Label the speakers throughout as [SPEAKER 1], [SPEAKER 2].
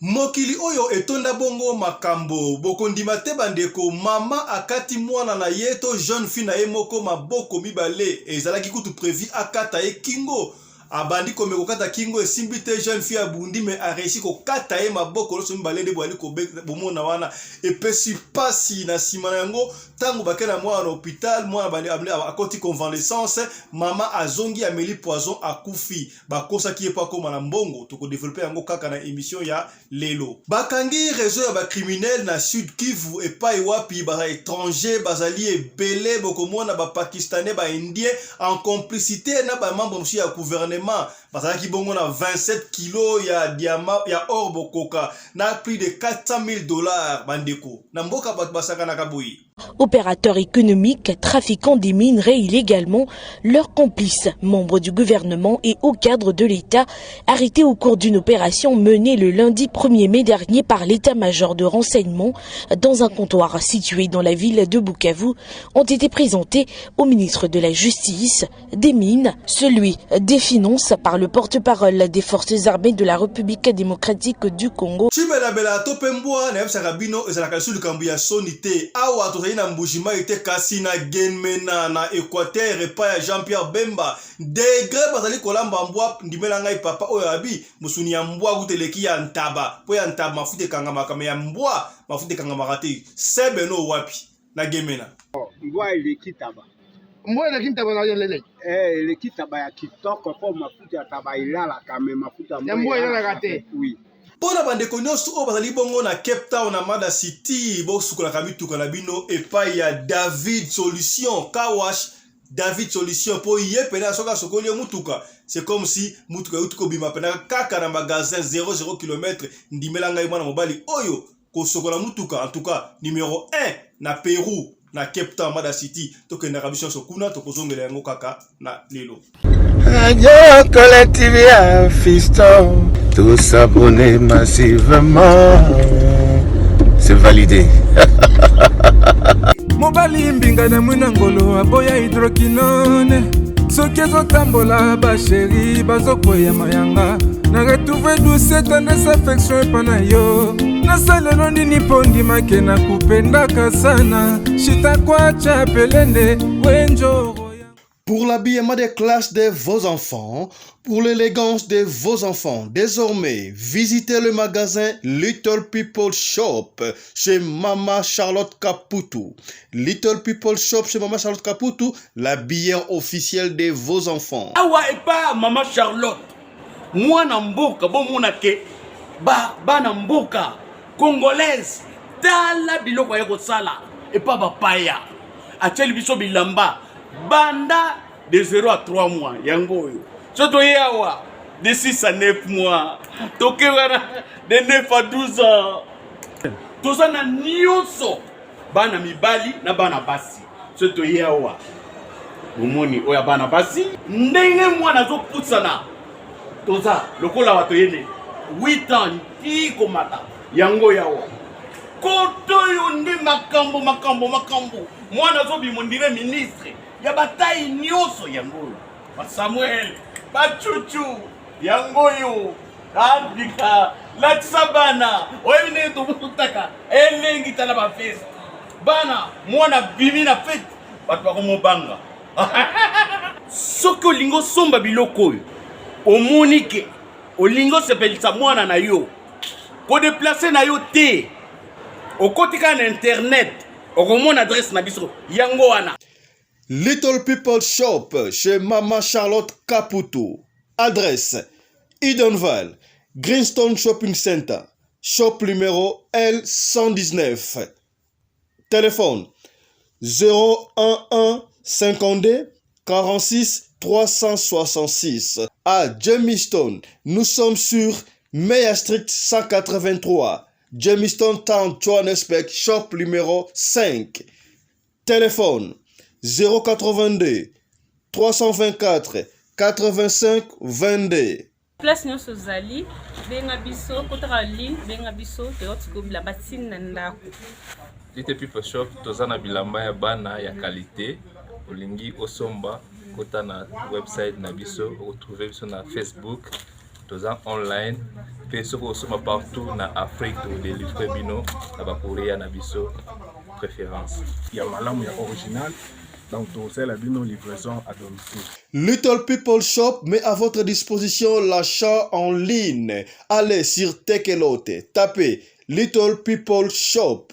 [SPEAKER 1] Mokili oyo etonda bongo makambo bokondima te bandeko mama akati mwana na yeto jeune fille na ye moko maboko mibale ezalaki kutu prévu akata ye kingo abandi komeko kata kingo esimbi te jeune fille abundi me aresi kokata ye maboko loso mibale nde bwali bomona wana epesi pasi na nsima na yango tango bakena mwana na hôpital mwana bandi akoti convalescence mama azongi ameli poison akufi bakosaki ye po akoma na mbongo tokodevelope yango kaka na émission ya lelo bakangi réseau ya bacriminel na Sud Kivu epai wapi baza étranger bazali ebele bokomona bapakistanais baindien en complicité na bamembre mosusu ya gouvernement bazalaki bongo na 27 kilo ya diamant ya or bokoka na plus de 400 000 $ bandeko na mboka bato basakanaka boyi.
[SPEAKER 2] Opérateurs économiques, trafiquants des minerais illégalement, leurs complices, membres du gouvernement et hauts cadres de l'État, arrêtés au cours d'une opération menée le lundi 1er mai dernier par l'état-major de renseignement dans un comptoir situé dans la ville de Bukavu, ont été présentés au ministre de la Justice, des Mines, celui des Finances par le porte-parole des forces armées de la République démocratique du Congo.
[SPEAKER 1] Na mbujima ite kasi na genmena na Équateur epa ya Jean-Pierre Bemba degré bazali kolamba mbwa ndimela ngai papa oyo abi musuni ya mbwa kuteleki ya ntaba po ya ntaba mafute kanga makame ya mbwa mafute kanga makate sebe no wapi na gemena
[SPEAKER 3] mbwa ile kitaba na yelele ile kitaba ya kitoko kwa mafuta ya taba ilala kama mafuta mbwa ilala kate oui.
[SPEAKER 1] Pona bandeko nyonso oyo bazali bongo na Cape Town na Mada City bosukolaka mituka na bino epai ya David Solution Kawash David Solution po ye pena soka sokoli mutuka c'est comme si mutuka utuko bima pena kaka na magasin 00 km ndimela ngai mwana mobali oyo kosokola mutuka en tout cas numéro 1 na Pérou na Cape Town Mada City tokenda kabisho sokuna tokozongela yango kaka na lelo
[SPEAKER 4] Radio Collective ya Fiston. Tous s'abonner massivement. C'est validé.
[SPEAKER 5] Mobali mbinga na mwinangolo aboya hydroquinone. Soki ezotambola ba chéri bazokoya mayanga. Na retrouver douce tendresse affection epana yo. Nasalelo nini pondi make na kupendaka sana. Shita kwacha pelende wenjo.
[SPEAKER 1] Pour l'habillement des classes de vos enfants, pour l'élégance de vos enfants, désormais, visitez le magasin Little People Shop chez Mama Charlotte Caputo. Little People Shop chez Mama Charlotte Caputo, l'habillement officiel de vos enfants.
[SPEAKER 6] Awa epa Mama Charlotte, mwana mboka bon monake, bana mboka congolaise, tala biloko ya kosala epa bapaya, acheli biso bilamba. Banda de 0 à 3 mois, yango yo. Soto yawa de 6 à 9 mois. Toke wana de 9 à 12 ans. Toza na nyonso. Bana mibali na bana basi. Soto yawa. Umoni oya bana basi. Ndenge mwana zo putsana. Toza lokola wato yene 8 ans tiko mata. Yango yawa. Koto yo ndi makambo. Mwana zo bimondire ministre. Ya bataille nyoso yango ba Samuel ba Chuchu yango yo andika la sabana oyine to mutaka elengi tala ba fest bana mwana bimi na fete bato ba komobanga soko lingo somba biloko yo omonike olingo sepelisa mwana na yo ko déplacer na yo te okotika na internet okomona adresse na biso yango wana.
[SPEAKER 1] Little People Shop chez Mama Charlotte Caputo. Adresse Edenval, Greenstone Shopping Center, shop numéro L119. Téléphone 011 52 46 366. À Jamestown, nous sommes sur Meya Street 183. Jamestown Town, Johannesburg, shop numéro 5. Téléphone 082 324 85 22.
[SPEAKER 7] Place nyonso zali benga biso kotaka ligne benga biso teotiko bilamba tina ndako.
[SPEAKER 8] Little People Shop tozana bilamba ya bana ya qualité olingi osomba kota na website na biso retrouver biso na Facebook toza online pe soki osoma partout na Afrique todélivre bino na bakorea na biso préférence
[SPEAKER 5] ya malamu ya original. Donc, c'est la livraison à domicile.
[SPEAKER 1] Little People Shop met à votre disposition l'achat en ligne. Allez sur Tekelote, tapez Little People Shop.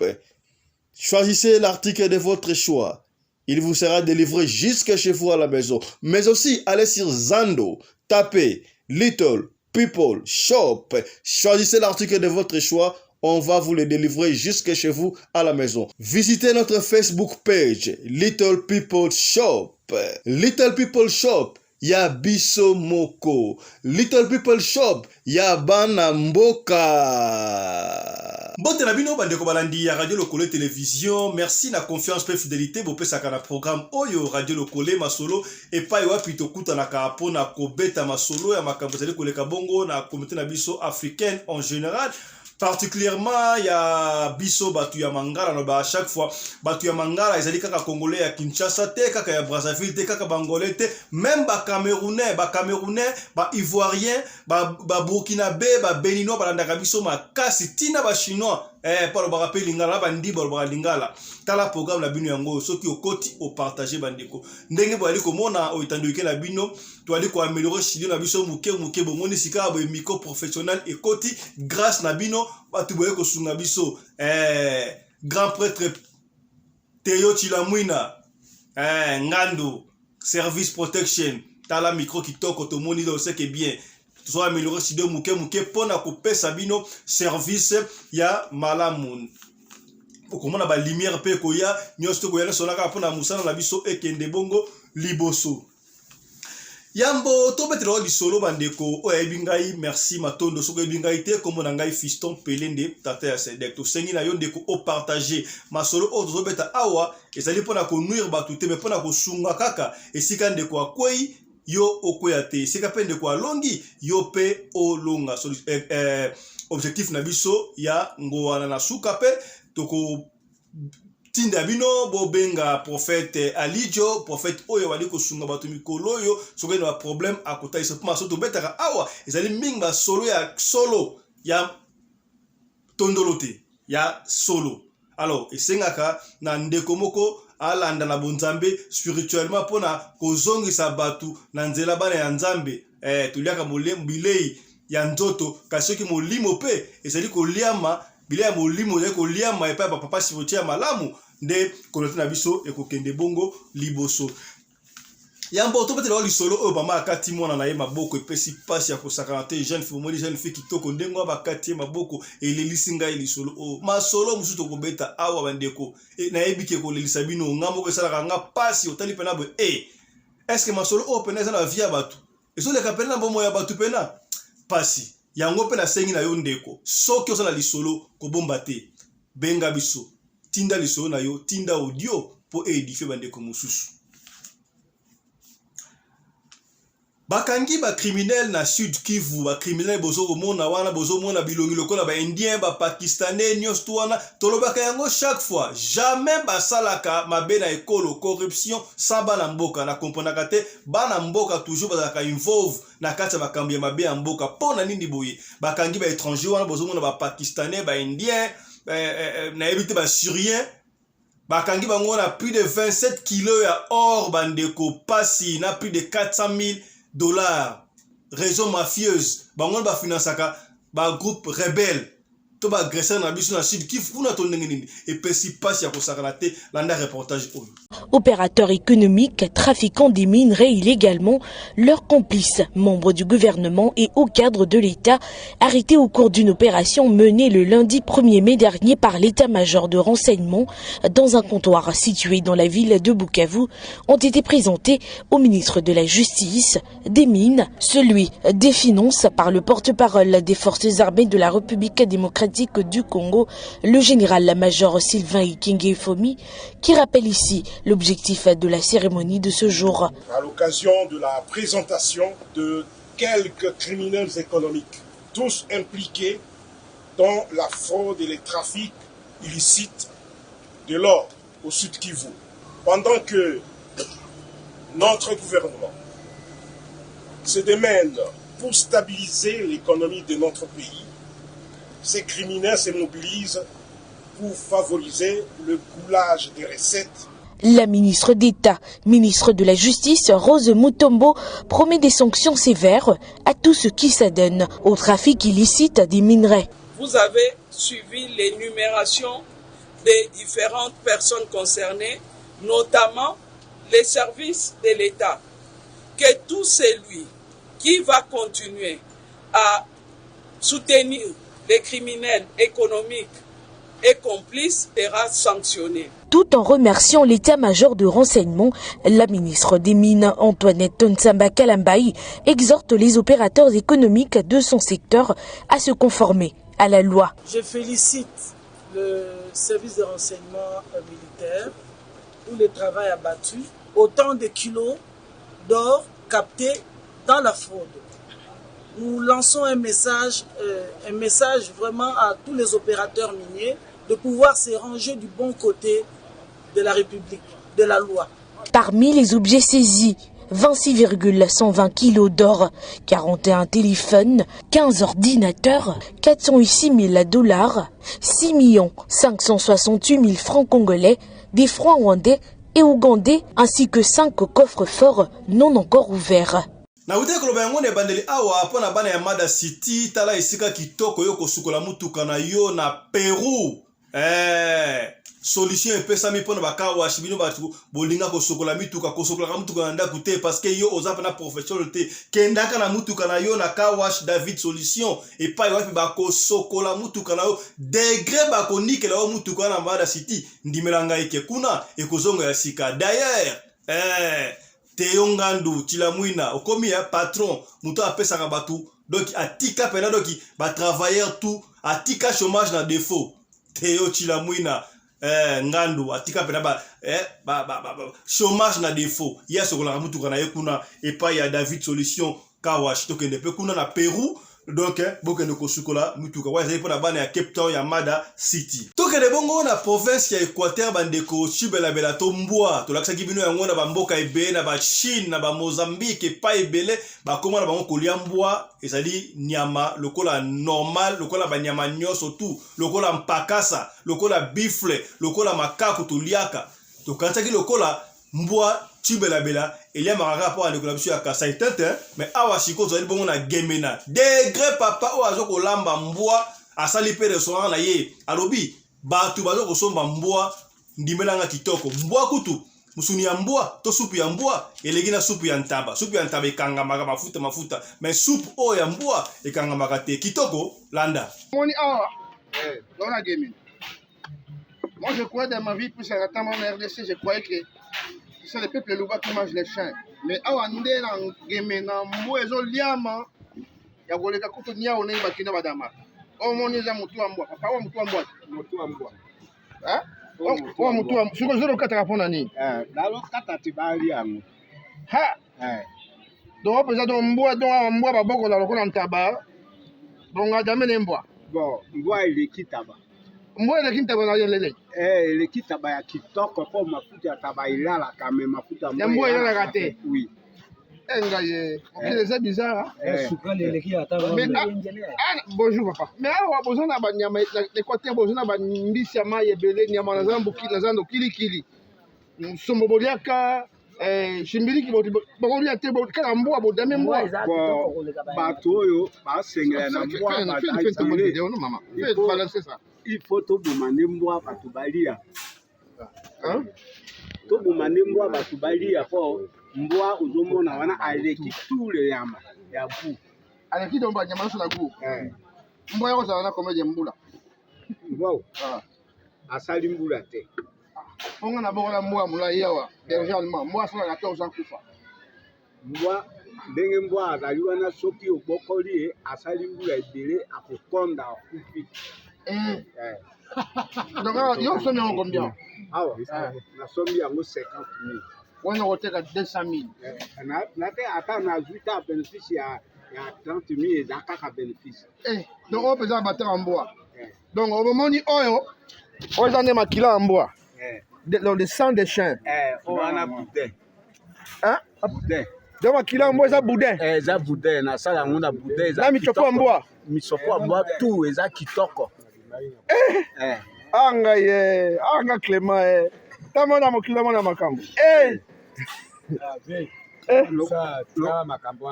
[SPEAKER 1] Choisissez l'article de votre choix. Il vous sera délivré jusque chez vous à la maison. Mais aussi, allez sur Zando, tapez Little People Shop. Choisissez l'article de votre choix. On va vous le délivrer jusque chez vous à la maison. Visitez notre Facebook page, Little People Shop. Little People Shop, ya biso moko. Little People Shop, ya bana mboka. Bote na bino bandeko balandi ya Radio Lokole Télévision. Merci na confiance pe fidélité bopesaka na programme oyo Radio Lokole masolo epai wapi tokuta na kapo na kobeta masolo ya makambo zali koleka bongo na communauté na biso africaine en général. Particulièrement ya biso batu ya Mangala no ba chaque fois batu ya Mangala ezali kaka congolais ya Kinshasa te kaka ya Brazzaville te kaka bangolais te même ba camerounais ba ivoirien ba burkinabé ba béninois balandaka biso makasi tina ba chinois palo ba rappel lingala ba ndibo ba lingala tala programme la bino yango soki okoti o partager bandeko ndenge bo ali komona o itandoike la bino to ali ko améliorer studio na biso muke bomoni sika bo micro professionnel ekoti grâce na bino batu boye ko sunga biso grand prêtre Théo Chilamwina Ngando service protection tala micro kitoko to moni do c'est que bien to améliorer studio muke pona ko pesa bino service ya malamu okomona ba lumière pe koya nyosto koya solaka pona musana na biso ekende bongo liboso yambo to betro di solo bandeko o ebingai merci matondo soko ebingai te komona ngai fiston pelende tata ya sedek to sengi na yo ndeko o partager masolo o zo beta awa ezali pona ko nuire batu te me pona ko sunga kaka esika ndeko akwei yo okoya te esika pe ndeko alongi yo pe olonga objectif na biso ya ngoana na suka pe toko tinda bino bobenga prophète Alijo prophète oyo wali ko sunga batu mikolo yo soki na problème akota iso poma so to betaka awa ezali minga solo ya tondolote ya solo alors esengaka na ndeko moko alanda na bonzambe spirituellement pona kozongisa batu na nzela bana ya nzambe tuliaka bilei ya nzoto kasi ki molimo pe ezali koliama bilei ya molimo ezali koliama epa ba papa sivotia malamu nde konote na biso ekokende bongo liboso yambo to betela lisolo oyo bama akati mwana na ye maboko epesi pasi ya kosakana te jeune fille kitoko ndengo bakati maboko elelisi ngai lisolo o masolo musu to kobeta awa bandeko na yebike ko lelisa bino ngambo ko sala nga pasi otali pena bo est-ce que masolo o pena za via batu ezo le kapena na bomo ya batu pena pasi yango pena sengi na yo ndeko soki osala lisolo ko bomba te benga biso tinda lisolo na yo tinda audio po edifier bandeko mususu bakangi ba criminel na Sud Kivu ba criminel bozo komona wana bozo mona bilongi lokola ba indien ba pakistanais nyos tuana tolobaka yango chaque fois jamais basalaka mabena ekolo corruption sans bana mboka na komponaka te bana mboka toujours bazaka involve na kati ya makambo ya mabe ya mboka pona nini boye bakangi ba étranger wana bozo mona ba pakistanais ba indien na ebite ba syrien bakangi bango na plus de 27 kilos ya or bandeko pasi na plus de 400,000 $, réseau mafieuse, bangon ba finansaka ba groupe rebelle, to ba agresseur na biso na Sud Kivu kuna to ndenge nini et pesi passe ya kosakana te landa reportage oyo.
[SPEAKER 2] Opérateurs économiques, trafiquants des minerais illégalement, leurs complices, membres du gouvernement et hauts cadres de l'État, arrêtés au cours d'une opération menée le lundi 1er mai dernier par l'état-major de renseignement dans un comptoir situé dans la ville de Bukavu, ont été présentés au ministre de la Justice, des Mines, celui des Finances par le porte-parole des forces armées de la République démocratique du Congo, le général-major Sylvain Ikenge Fomi, qui rappelle ici l'objectif de la cérémonie de ce jour.
[SPEAKER 9] À l'occasion de la présentation de quelques criminels économiques, tous impliqués dans la fraude et les trafics illicites de l'or au Sud Kivu, pendant que notre gouvernement se démène pour stabiliser l'économie de notre pays. Ces criminels se mobilisent pour favoriser le coulage des recettes.
[SPEAKER 2] La ministre d'État, ministre de la Justice, Rose Mutombo, promet des sanctions sévères à tout ce qui s'adonne au trafic illicite des minerais.
[SPEAKER 10] Vous avez suivi l'énumération des différentes personnes concernées, notamment les services de l'État. Que tout celui qui va continuer à soutenir les criminels économiques et complices sera sanctionné.
[SPEAKER 2] Tout en remerciant l'état-major de renseignement, la ministre des Mines, Antoinette Tonsamba Kalambayi, exhorte les opérateurs économiques de son secteur à se conformer à la loi.
[SPEAKER 11] Je félicite le service de renseignement militaire pour le travail abattu, autant de kilos d'or captés dans la fraude. Nous lançons un message vraiment à tous les opérateurs miniers de pouvoir se ranger du bon côté de la République, de la loi.
[SPEAKER 2] Parmi les objets saisis, 26,120 kg d'or, 41 téléphones, 15 ordinateurs, 406 000 $, 6 568 000 francs congolais, des francs rwandais et ougandais, ainsi que 5 coffres forts non encore ouverts.
[SPEAKER 1] Na ute koloba yango ne bandeli awa pona bana ya Mada City tala isika kitoko yo kosukola mutuka na yo na Peru. Solution epesami pona bakawa shibino batu bolinga kosukola mituka kosukola mutuka na ndaku te parce que yo oza na professionnel te kendaka na mutuka na yo na kawash David solution et pa yo ba kosukola mutuka na yo degré ba konikela yo mutuka na Mada City ndimelanga ike kuna ekozonga ya sika d'ailleurs Théo Ngandu Chilamwina okomi ya patron muto apesaka batu donc atika pena donc ba travailleur tout atika chômage na défaut Théo Chilamwina Ngandu atika pena ba chômage na défaut ya sokola mutu kana yekuna epa ya David solution kawash to kende pe kuna na Peru donc bokende kosukola mutuka wa ezali pona bana ya Cape Town ya Mada City to kende bongo na province ya Équateur bandeko chibela bela to mbwa to lakisa kibino yango na bamboka ebele na ba Chine na ba Mozambique pa ebele ba koma na bango kolia mbwa ezali nyama lokola normal lokola ba nyama nyoso tout lokola mpakasa lokola bifle lokola makaku to liaka to kansaki lokola mbwa chibela bela elia maraka po ande kola biso ya kasa itete mais awa siko zali bongo na gemena degré papa o azo kolamba mbwa asali pe restaurant na ye alobi batu bazo kosomba mbwa ndimelanga kitoko mbwa kutu musuni ya mbwa to supu ya mbwa elegi na supu ya ntaba ekangambaka mafuta mais supu o ya mbwa ekangambaka te kitoko landa
[SPEAKER 3] moni awa dans gaming. Moi je crois dans ma vie plus à temps en RDC je croyais que c'est le peuple Luba qui mange les chiens. Mais awa nde na ngeme na mwezo liama ya koleka kuto nia ona ibakina badama. O moni za mutu wa mbwa. Papa wa mutu wa mbwa. Mutu wa mbwa. O mutu wa suko zero kata kapona ni.
[SPEAKER 12] Dalo kata tibali yangu.
[SPEAKER 3] Ha. Donc pesa do mbwa baboko la lokola ntaba. Donc adamene mbwa.
[SPEAKER 12] Bon, mbwa ile kitaba.
[SPEAKER 3] Mbwa ile kitaba na lele.
[SPEAKER 12] Ile kitaba ya kitoko kwa mafuta ya taba ilala kama mafuta
[SPEAKER 3] mbwa. Mbwa ilala kate.
[SPEAKER 12] Oui.
[SPEAKER 3] Ngaye, ok, c'est bizarre.
[SPEAKER 11] Sukali ile kia taba.
[SPEAKER 3] Bonjour papa. Mais awa bozona ba nyama l'Équateur bozona ba mbisi ya mayi ebele nyama na zambo kili. Sombo boliaka shimbiriki bokolia te kala mbwa bodame mbwa.
[SPEAKER 12] Bato oyo basengela na mbwa ba
[SPEAKER 3] vidéo non maman. Fais balancer ça.
[SPEAKER 12] Il faut to bomane mbwa bato balia. To bomane mbwa bato balia po mbwa uzomona wana aleki tule yama ya bu.
[SPEAKER 3] Aleki domba nyama so na gu. Mbwa yako za wana komeje mbula.
[SPEAKER 12] Mbwa. Asali mbula te.
[SPEAKER 3] Onga na bongo na mbwa mula yawa. Bergealement mbwa so na 14 ans kufa.
[SPEAKER 12] Mbwa ndenge mbwa azaliwa na soki obokoli asali mbula ebele akokonda kufi.
[SPEAKER 3] Donc yo somi en combien?
[SPEAKER 12] Awa na somi yango 50 000.
[SPEAKER 3] Wana oteka 200 000.
[SPEAKER 12] Na te ata na juta bénéfice ya 30 000 ezaka ka bénéfice.
[SPEAKER 3] Donc on peut battre en bois. Donc au moment ni oyo on a des makila en bois. Donc le sang des chiens.
[SPEAKER 12] On a boudin.
[SPEAKER 3] Hein? donc makila mbo eza boudin
[SPEAKER 12] eza boudin nasala yango na boudin eza
[SPEAKER 3] na michopo mbwa
[SPEAKER 12] michopo mbwa tu eza kitoko
[SPEAKER 3] anga ye anga Clément tamona mokila mona makambo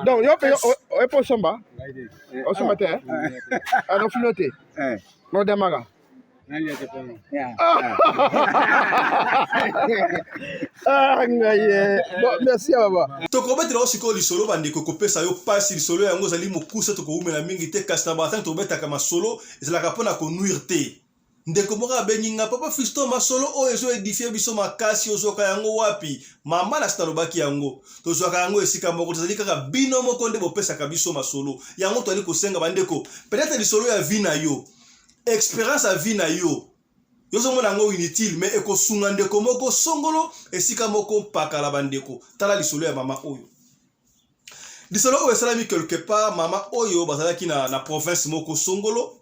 [SPEAKER 3] donc yo pe oyepo somba osomba te anofino te nodemaka merci baba
[SPEAKER 1] tokobetela osikoyo lisolo bandeko kopesa yo pasi lisolo yango ezali mokusa tokoumela mingi te kasi na batangi tokobetaka masolo ezalaka mpona konuire te ndeko moko abenginga papa Fiston masolo oyo ezoedifie biso makasi ozwaka yango wapi mama na sita lobaki yango tozwaka yango esika moko tozali kaka bino moko nde bopesaka biso masolo yango toali kosenga bandeko peut-être lisolo ya vi na yo expérience ya vi na yo yozomona yango inutile mais ekosunga ndeko moko songolo esika moko mpakala bandeko tala lisolo ya mama oyo lisolo oyo esalami quelque part mama oyo bazalaki na province moko songolo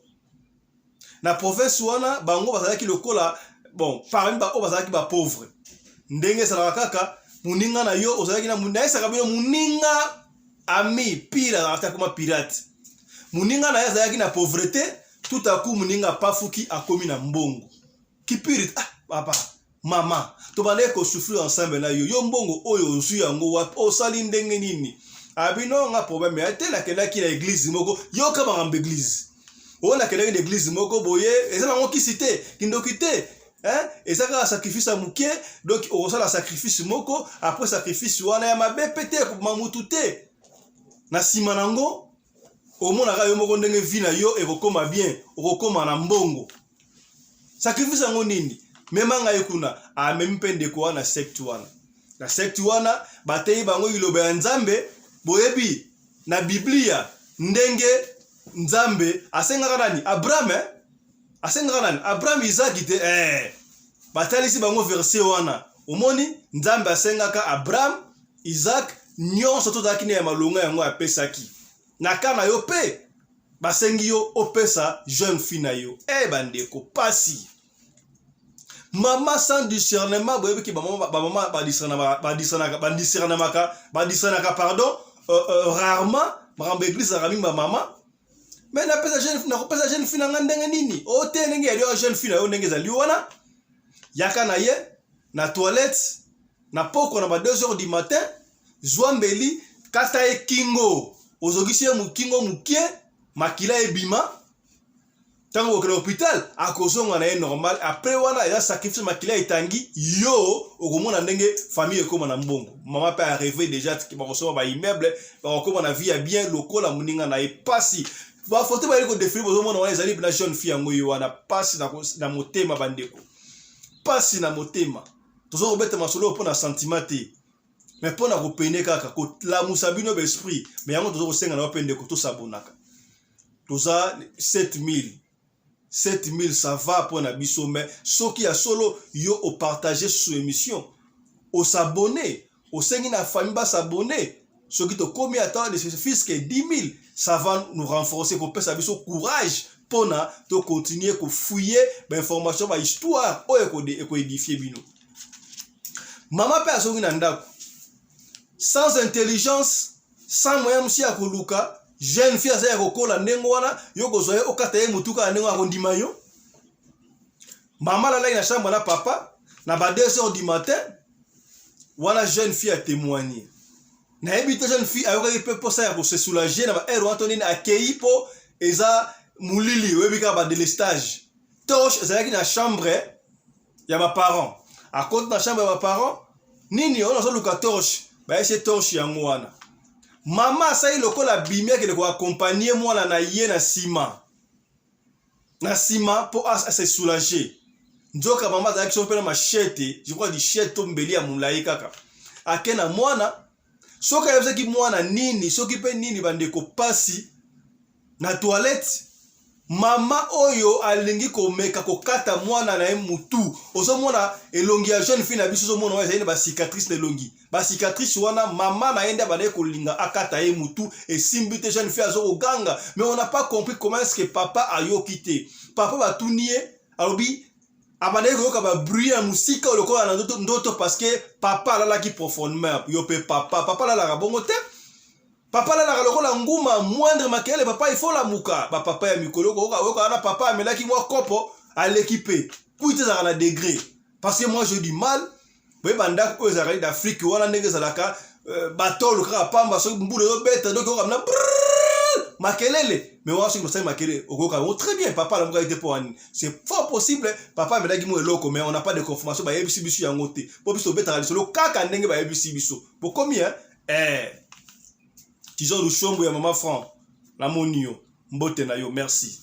[SPEAKER 1] na province wana bango bazalaki lokola bon parmi ba o bazalaki ba pauvre ndenge salaka kaka muninga na yo ozalaki na mundaisa kabino muninga ami pira atakoma pirate muninga na yo azalaki na pauvreté tout à coup muninga pafuki akomi na mbongo kipirit papa mama to bande ko souffrir ensemble na yo mbongo oyo ozu yango wapi osali ndenge nini abino nga problème atela kelaki na église moko yo ka ba église on a quelqu'un d'église moko boye eza ngo kisité kindokité ezaka sacrifice à mukie donc on reçoit la sacrifice moko après sacrifice wana ya mabe pété pour mamutute na simanango omona ka yo moko ndenge vi na yo ekokoma bien okokoma na mbongo sacrifice ngo nini memanga yekuna amemi pende ko na secte wana na secte wana batei bango iloba ya nzambe boyebi na biblia ndenge nzambe asengaka nani Abraham Isaac te batalisi bango verset wana omoni nzambe asengaka Abraham Isaac nyonso tozalaki na ya malonga yango apesaki na kana yo pe basengi yo opesa jeune fille na yo bandeko pasi mama sans discernement boyebi ki bamama badiscernamaka pardon rarement makambo église akaming mama mais na pesa jeune fille na ndenge nini o te ndenge ya jeune fille na yo ndenge ezali wana yaka na ye na toilette na poko na ba 2h du matin zwambeli kata e kingo ozogisi ye mukingo mukie makila ebima tango okela hôpital akozonga na ye normal après wana ya sacrifice makila etangi yo okomona ndenge famille ekoma na mbongo mama pe a rêvé déjà ki bakosoma ba immeuble bakoma na vie ya bien lokola muninga na epasi ba photo ba liko défilé bozomona wana ezali na jeune fille yango yo wana pasi na motema bandeko pasi na motema tozo kobeta masolo pona sentiment te mais pona kopene kaka ko la musabino besprit mais yango tozo kosenga na bandeko to sabonaka toza 7000 ça va pour na biso mais soki ya solo yo o partager sur émission o s'abonner o sengi na famille ba s'abonner soki to komi ata de fils que 10 000 ça va nous renforcer pour pesa biso courage pona to continuer ko fouiller ba information ba histoire o eko édifier bino mama pe asongi na ndako sans intelligence sans moyen musi ya koluka jeune fille azaya kokola ndengo wana yo kozwa ye okata ye mutuka na ndengo akondima yo mama lalaki na chambre na papa na ba 2h du matin wana jeune fille a témoigné na ebite jeune fille ayokaki pe posa ya ko se soulager na ba ero antonine akei po eza mulili webika ba délestage torche ezalaki na chambre ya ba parents a compte na chambre ya ba parents nini on a luka torche ba ese torche yango wana mama sai lokola bimia kele ko accompagner mwana na ye na sima pour se soulager nzoka mama za kiso pena machete je crois du chete tombeli ya mulai kaka akena mwana soka yebse ki mwana nini soki pe nini bandeko pasi na toilette mama oyo alingi komeka kokata mwana na mutu ozo mona elongi ya jeune fille na biso zo mona wa ezali ba cicatrice na elongi ba cicatrice wana mama na enda bana kolinga akata ye mutu et simbite jeune fille azo oganga mais on n'a pas compris comment est-ce que papa a yo quitté papa va tourner alobi abandaki koyoka babruit ya musika lokola na ndoto parce que papa alalaki profondément yo pe papa alalaka bongo te papa alalaka lokola nguma moindre makele papa il faut la muka papa ya mikolo koyoka wana papa amelaki mwa kopo aleki pe pour te ezalaka na degré parce que moi j'ai du mal boyeba ndako oyo ezalaka d'Afrique wana ndenge ezalaka batolo kaka pamba soki mbula ezobeta donc oyoka mna makelele mais on a soki mosali makele okoyoka yango très bien papa alamuka ete mpo wani c'est fort possible papa amelaki mo eloko mais on n'a pas de confirmation bayebisi biso yango te mpo biso tobetaka lisolo kaka ndenge bayebisi biso bokomi tizo lushombo ya mama Franc namoni yo mbote na yo merci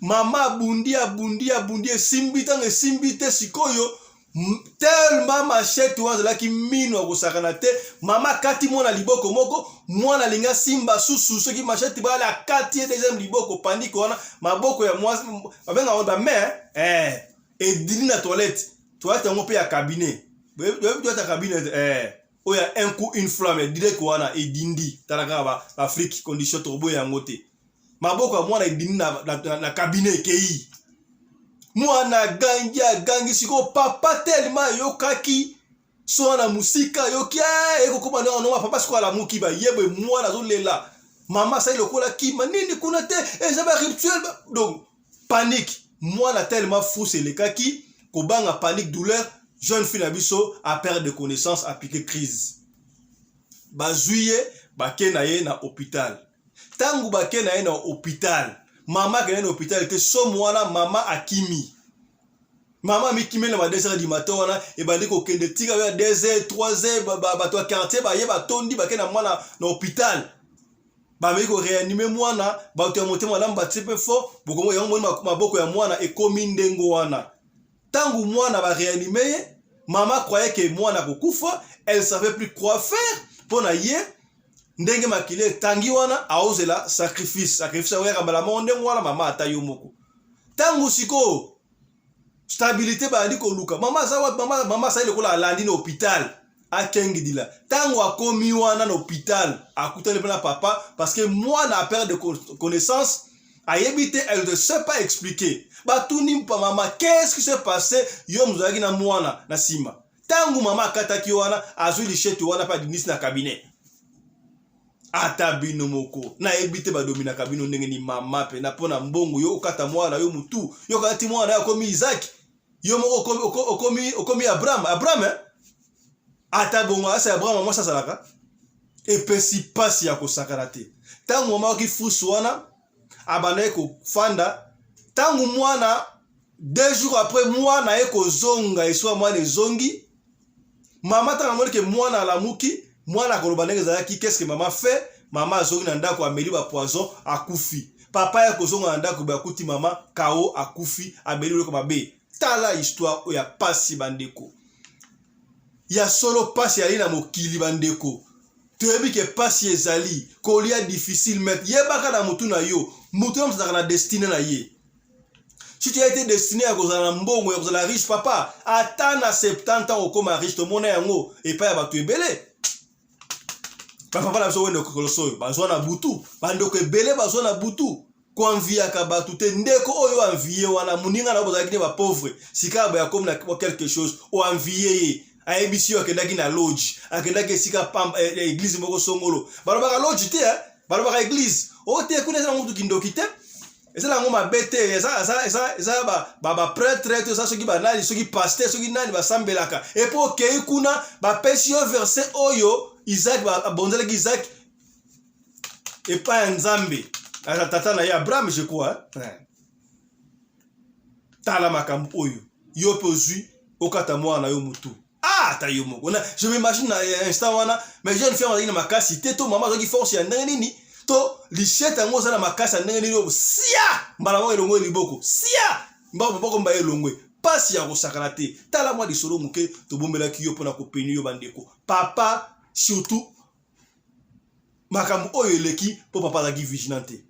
[SPEAKER 1] mama bundi esimbi te sikoyo tellement machette wazalaki mino akosakana te mama kati mwana liboko moko mwana linga simba susu soki machette bala akati deuxième liboko pandiki wana maboko ya mwasi babenga onda mais edini na toilette yango pe ya cabinet toilette ya cabinet oya un coup une flamme direct wana edindi talaka ba Afrique condition tobo yango te maboko ya mwana edini na cabinet kei mwana gangi siko papa tellement yokaki so na musika yokia ekokoma na papa siko ala muki ba yebe mwana zolela mama sai lokola kima nini kuna te ezaba rituel donc panique mwana tellement fou c'est le kaki kobanga panique douleur jeune fille na biso a perdre de connaissance a piqué crise bazuye bakena ye na hôpital tangu bakena ye na hôpital mama kena na hôpital te so mwana mama akimi mama mikimela ba 2h du matin wana e bandi ko kende tika ya 2h 3h ba to quartier ba ye ba tondi bakena mwana na hôpital ba meko réanimer mwana ba to monter mwana ba tipe fo bokongo yango maboko ya mwana ekomi ndengo wana tangu mwana ba réanimer mama croyait que mwana kokufa elle savait plus quoi faire pona ye ndenge makile tangi wana aozela sacrifice ya kambala monde mwana mama atayo moko tangu siko stabilité ba ndiko luka mama sa ile kola alandi na hôpital akengi dila tangu akomi wana na hôpital akutana na papa parce que mwana a perdu de connaissance ayebite elle ne sait pas expliquer batuni mpa mama qu'est-ce qui s'est passé yo mzaki na mwana na sima tangu mama akataki wana azui lichette wana pa dinisi na cabinet ata bino moko na ebite ba domina kabino ndenge ni mama pe na pona mbongo yo okata mwana yo mutu yo kati mwana yo komi Isaac yo moko okomi Abraham ata bongo asa Abraham mwa salaka epesi pasi ya kosakana te tangu mama ki fusu wana abana ko fanda tangu mwana 2 jours après mwana eko zonga eswa mwana zongi mama tanga mwana ke mwana alamuki mwana koloba ndenge zalaki qu'est-ce que maman fait mama azongi na ndako ameli ba poison akufi papa ya kozonga na ndako ba kuti mama kao akufi ameli leko mabe tala histoire ya pasi bandeko ya solo pasi ali na mokili bandeko toyebi ke pasi ezali kolia difficile mais yebaka na mutu na yo mutu mzaka na destiné na ye si tu as été destiné à cause de mbongo ya kozala riche papa ata na 70 ans okoma riche to mona yango epa ya batu ebele papa la so wende kokoloso bazwa na butu bandoko ebele bazwa na butu ko enviaka batu te ndeko oyo envier wana muninga na bozaki ne ba pauvre sika ba comme na quelque chose o envier ayebisi yo akendaki na lodge akendaki sika pamba église moko songolo balobaka lodge te balobaka église o te kuna na mutu kindoki te ezala ngoma bete eza ba prêtre to ça soki banali soki pasteur soki nani basambelaka et pour que kuna ba pesi yo verset oyo Isaac ba bonzelaki Isaac et pas Nzambe tata na ya Abraham je crois tala makambo oyo yo pozui okata mwana yo mutu ta yo moko je m'imagine un instant wana mais jeune fille on a makasi te to maman zoki force ya nini to lichette ngo za na makasa ndenge nini sia mbala mo elongo liboko sia mbako boko mba elongwe pasi ya kosakana te tala mwa lisolo muke to bombela ki yo pona ko peni yo bandeko papa surtout makambo oyo eleki po papa la vigilante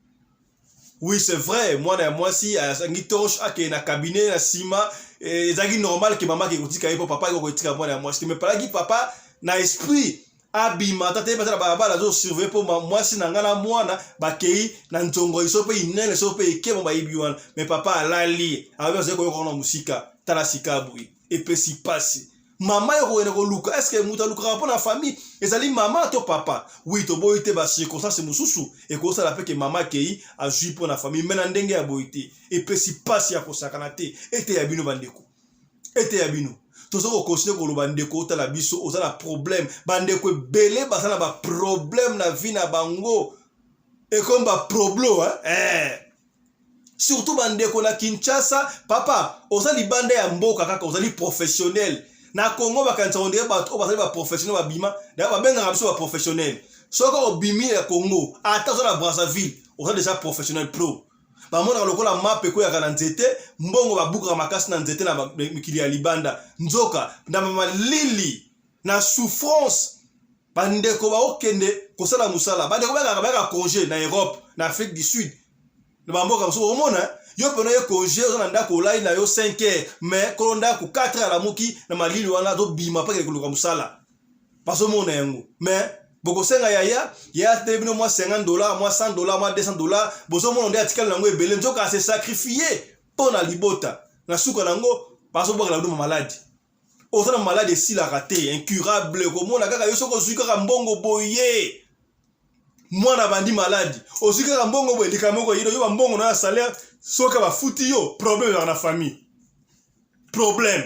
[SPEAKER 1] oui c'est vrai mwana ya mwasi asangi torche ake na cabinet na sima ezaki normal que maman ke kotika po papa ko kotika mwana ya mwasi mais palaki papa na esprit abima tate basala balabala zo surveiller po mwasi na ngana mwana bakei na ntongo iso pe inene so pe ekemo bayibi wana mais papa alali abaza ko yokona musika tala sikabui epesi pasi mama yoko ene ko luka est-ce que muta luka pour la famille ezali mama to papa oui to boyite ba circonstance mususu e ko sala pe que mama kei a jui pour la famille mena ndenge ya boyite epesi pasi ya kosakana te ete ya bino bandeko ete ya bino tozoko considérer ko lo bandeko ta la biso ozala problème bandeko belé basala ba problème na vie na bango et comme ba problo surtout bandeko na Kinshasa papa ozali bande ya mboka kaka ozali professionnel na Congo bakanisa ondire bato bazali ba professionnel babima na ba benga biso ba professionnel soko obimi ya Congo ata zo na Brazzaville ozali déjà professionnel pro ba mona lokola map ko ya kana nzete mbongo babuka makasi na nzete na mikili ya libanda nzoka na malili na souffrance bandeko ba okende kosala musala bandeko ba congé na Europe na Afrique du Sud na mboka so omona yo peno ye congé ozana ndako olai na yo 5 heures mais kolonda ku 4 heures la muki na malili wana do bima pa ke koluka musala paso mona yango mais boko senga ya te bino moi $50 moi $100 moi $200 bozo mona ndia tikala nango ebele nzoka se sacrifier pour na libota na suka nango paso boka la malade ozana malade si la raté incurable ko mona kaka yo soko zuika ka mbongo boye mwana bandi malade osika ka mbongo boye likamoko yido yo mbongo na salaire soka ba futi yo problème dans la famille problème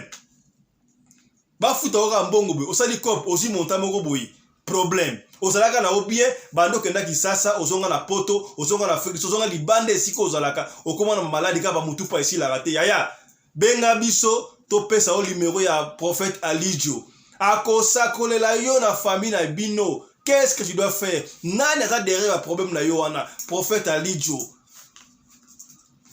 [SPEAKER 1] ba futa ka mbongo boye osali cop osi monta moko boye problème ozalaka na obie bando kenda kisasa ozonga na poto ozonga na Afrique ozonga libande siko ozalaka okoma na malade ka ba mutu pa ici la raté yaya benga biso to pesa o numéro ya prophète Alijo akosakolela yo na famille na bino. Qu'est-ce que tu dois faire? Nani ata derrière le problème na yo wana prophète Alijo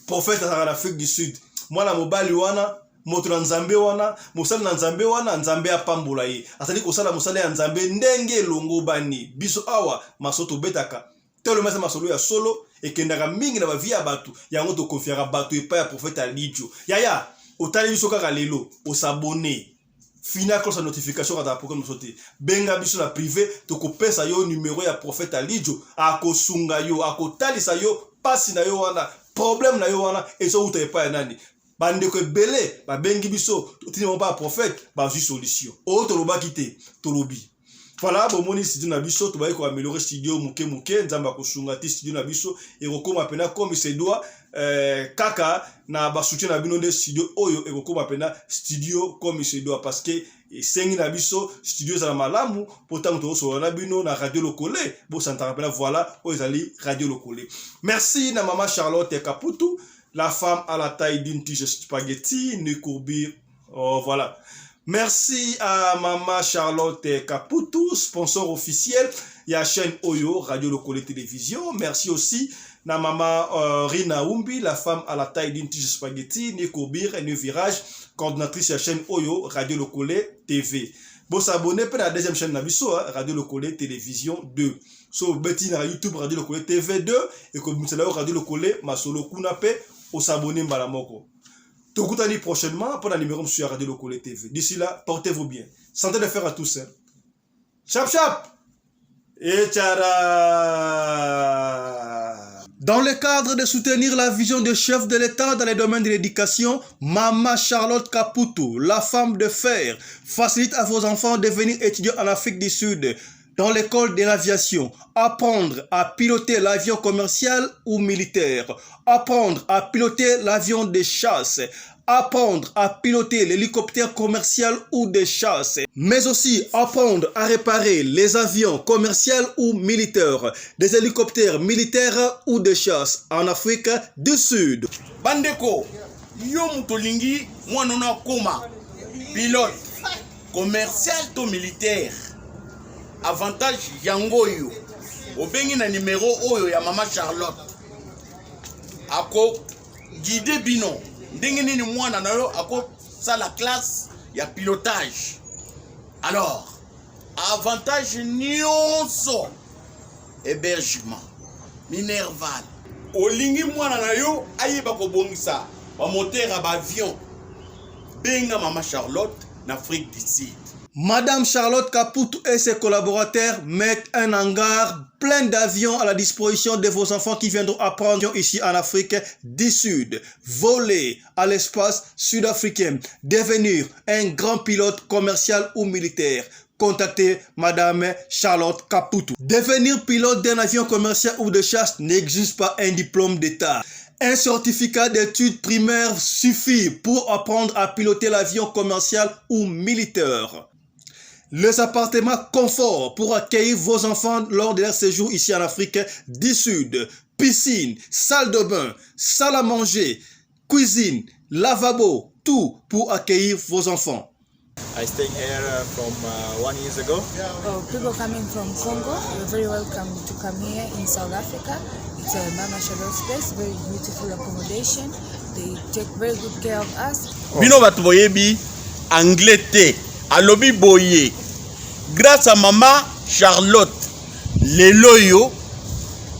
[SPEAKER 1] prophète à l'Afrique du Sud moi la mobali wana moto na nzambe wana mosala na nzambe wana nzambe apambola ye asali kosala mosala ya nzambe ndenge longo bani biso awa masoto betaka telo mesa masolo ya solo ekendaka mingi na bavia ya batu yango to confiera batu epa ya prophète Alijo yaya otali biso kaka lelo osabone fina cloche de notification quand programme sauté benga biso na privé to kopesa yo numéro ya prophète Alijo akosunga yo akotalisa yo pasi na yo wana problème na yo wana ezo uta epa ya nani bandeko ebele ba bengi biso tini pas prophète ba ju solution o to loba kité to lobi voilà bomoni studio na biso to ba ko améliorer studio muke nzamba ko sunga ti studio na biso e kokoma pena comme se doit kaka na ba soutien na bino de studio oyo e kokoma pena studio comme se doit parce que sengi na biso studio za malamu pourtant to so na bino na radio Lokole bo santara pena voilà o ezali radio Lokole. Merci na maman Charlotte Kaputu, la femme à la taille d'une tige spaghetti ne courbir voilà. Merci à maman Charlotte Kaputu, sponsor officiel il y a chaîne Oyo Radio Lokole Télévision. Merci aussi na maman Rina Umbi, la femme à la taille d'une tige spaghetti ne courbir et ne virage, coordinatrice de la chaîne Oyo Radio Lokole TV. Bon s'abonner pour la deuxième chaîne na biso Radio Lokole Télévision 2. So beti na YouTube Radio Lokole TV 2 et comme c'est là Radio Lokole masolo kuna pe o s'abonner mbala moko. Tokutani prochainement pour la numéro sur Radio Lokole TV. D'ici là, portez-vous bien. Santé de fer à tous. Chap chap et tchara. Dans le cadre de soutenir la vision du chef de l'État dans les domaines de l'éducation, Maman Charlotte Kaputu, la femme de fer, facilite à vos enfants de devenir étudiants en Afrique du Sud, dans l'école de l'aviation, apprendre à piloter l'avion commercial ou militaire, apprendre à piloter l'avion de chasse, apprendre à piloter l'hélicoptère commercial ou de chasse, mais aussi apprendre à réparer les avions commerciaux ou militaires, des hélicoptères militaires ou de chasse en Afrique du Sud.
[SPEAKER 6] Bandeko, yo mutolingi mwanona koma pilote commercial to militaire. Avantage yango yo obengi na numéro oyo ya Maman Charlotte ako guide bino ndenge nini mwana na yo ako sala classe ya pilotage. Alors avantage nyonso hébergement minerval olingi mwana na yo ayeba ko bongisa ba moteur ba avion benga Maman Charlotte na Afrique du Sud.
[SPEAKER 1] Madame Charlotte Caputu et ses collaborateurs mettent un hangar plein d'avions à la disposition de vos enfants qui viendront apprendre ici en Afrique du Sud, voler à l'espace sud-africain, devenir un grand pilote commercial ou militaire. Contactez Madame Charlotte Caputu. Devenir pilote d'un avion commercial ou de chasse n'exige pas un diplôme d'État. Un certificat d'études primaires suffit pour apprendre à piloter l'avion commercial ou militaire. Les appartements confort pour accueillir vos enfants lors de leur séjour ici en Afrique du Sud. Piscine, salle de bain, salle à manger, cuisine, lavabo, tout pour accueillir vos enfants.
[SPEAKER 13] I stayed here from 1 year ago.
[SPEAKER 14] People coming from Congo, you're very welcome to come here in South Africa. It's a Mama Charlotte space, very beautiful accommodation. They take very good care of us.
[SPEAKER 6] Bino bato boyebi anglais te, alobi boye. Grâce à Mama Charlotte, lelo yo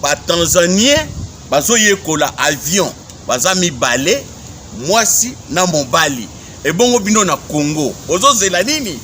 [SPEAKER 6] ba Tanzanien bazo yekola avion, baza mibale, mwasi na mobali. Et bon bino na Congo. Ozo zela nini?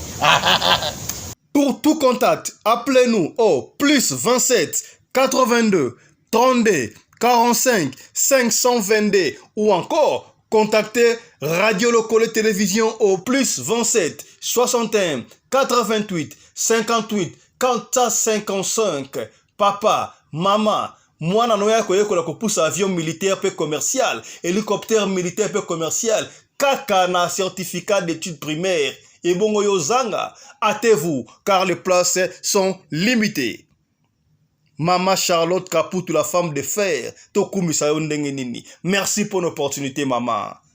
[SPEAKER 1] Pour tout contact, appelez-nous au plus 27 82 32 45 522 ou encore contactez Radio Lokole Télévision au plus 27 61 88 58 455. Papa, maman, mwana noya koyekola kopusa avion militaire pe commercial, hélicoptère militaire pe commercial, kaka na certificat d'études primaires. Et bongo yozanga, hâtez-vous car les places sont limitées. Mama Charlotte Caputu, la femme de fer, Tokumisa Yondenge Nini. Merci pour l'opportunité, maman.